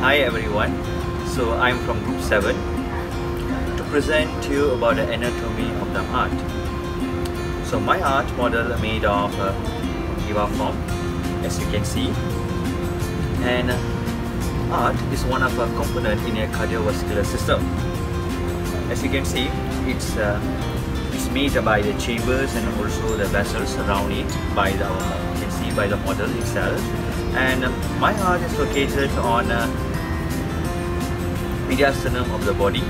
Hi everyone, so I'm from Group 7 to present to you about the anatomy of the heart. So my heart model made of EVA foam, as you can see, and heart is one of a component in a cardiovascular system. As you can see, it's made by the chambers and also the vessels around it by the, you can see by the model itself. And my heart is located on mediastinum of the body,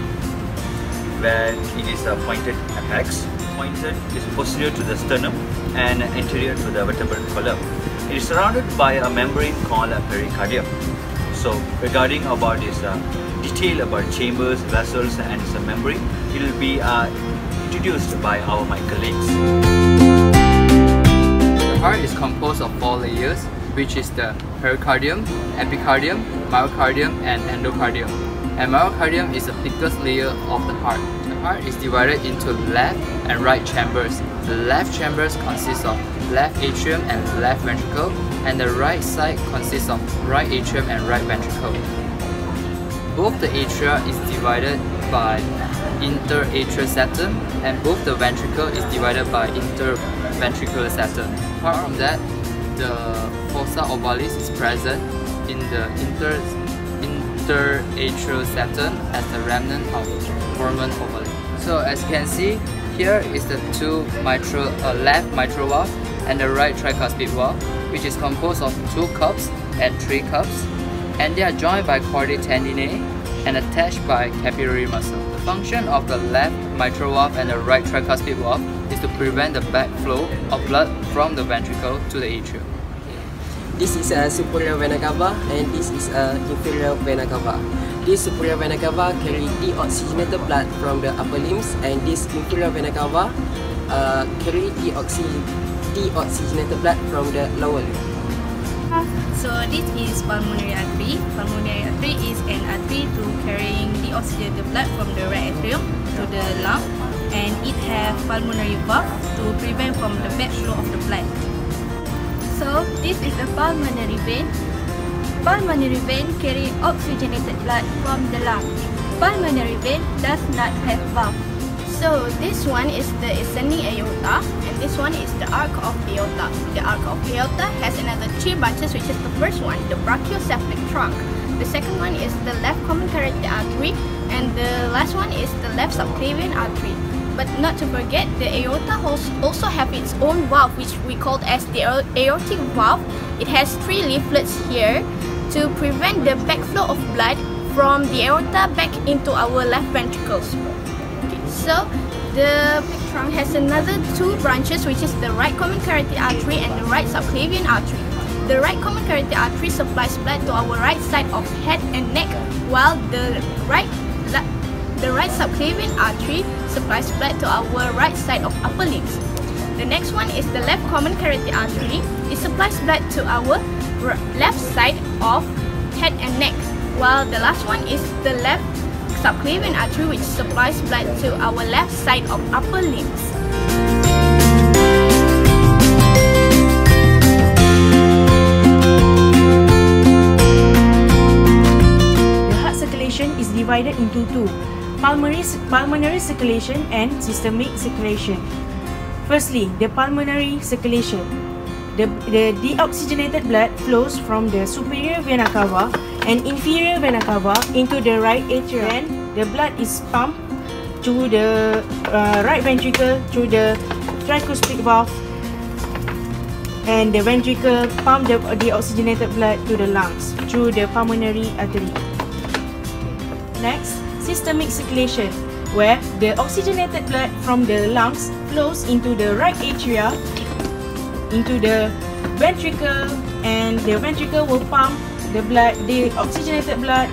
where it is a pointed apex. Pointed is posterior to the sternum and anterior to the vertebral column. It is surrounded by a membrane called a pericardium. So regarding about this detail about chambers, vessels and its membrane, it will be introduced by my colleagues. The heart is composed of 4 layers, which is the pericardium, epicardium, myocardium and endocardium. And myocardium is the thickest layer of the heart. The heart is divided into left and right chambers. The left chambers consist of left atrium and left ventricle, and the right side consists of right atrium and right ventricle. Both the atria is divided by interatrial septum, and both the ventricle is divided by interventricular septum. Apart from that, the fossa ovalis is present in the interatrial septum as the remnant of foramen ovale. So as you can see, here is the left mitral valve and the right tricuspid valve, which is composed of 2 cups and 3 cups, and they are joined by chordae tendineae and attached by capillary muscle. The function of the left mitral valve and the right tricuspid valve is to prevent the backflow of blood from the ventricle to the atrium. This is a superior vena cava and this is a inferior vena cava. This superior vena cava carry deoxygenated blood from the upper limbs, and this inferior vena cava carry deoxygenated blood from the lower limb. So this is pulmonary artery. Pulmonary artery is an artery to carrying deoxygenated blood from the right atrium to the lung, and it has pulmonary valve to prevent from the backflow of the blood. So this is a pulmonary vein. Pulmonary vein carry oxygenated blood from the lung. Pulmonary vein does not have valve. So this one is the ascending aorta, and this one is the arc of aorta. The arc of aorta has another 3 branches, which is the first one, the brachiocephalic trunk. The second one is the left common carotid artery, and the last one is the left subclavian artery. But not to forget, the aorta also have its own valve, which we call as the aortic valve. It has 3 leaflets here to prevent the backflow of blood from the aorta back into our left ventricles. Okay, so the trunk has another 2 branches, which is the right common carotid artery and the right subclavian artery. The right common carotid artery supplies blood to our right side of head and neck, while the right subclavian artery supplies blood to our right side of upper limbs. The next one is the left common carotid artery. It supplies blood to our left side of head and neck, while the last one is the left subclavian artery, which supplies blood to our left side of upper limbs. The heart circulation is divided into 2. Pulmonary circulation and systemic circulation. Firstly, the pulmonary circulation. The deoxygenated blood flows from the superior vena cava and inferior vena cava into the right atrium. The blood is pumped to the right ventricle through the tricuspid valve, and the ventricle pump the deoxygenated blood to the lungs through the pulmonary artery. Next, systemic circulation, where the oxygenated blood from the lungs flows into the right atria, into the ventricle, and the ventricle will pump the oxygenated blood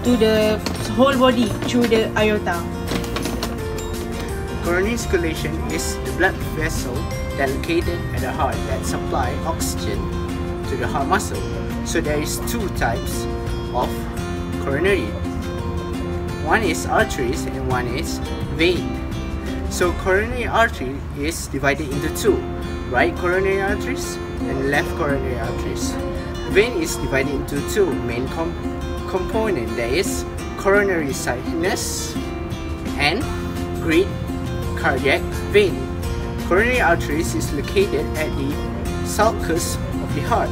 to the whole body through the aorta. Coronary circulation is the blood vessel that located at the heart that supply oxygen to the heart muscle. So there is 2 types of coronary. One is arteries and one is vein. So coronary artery is divided into 2, right coronary arteries and left coronary arteries. Vein is divided into 2 main component, there is coronary sinus and great cardiac vein. Coronary arteries is located at the sulcus of the heart.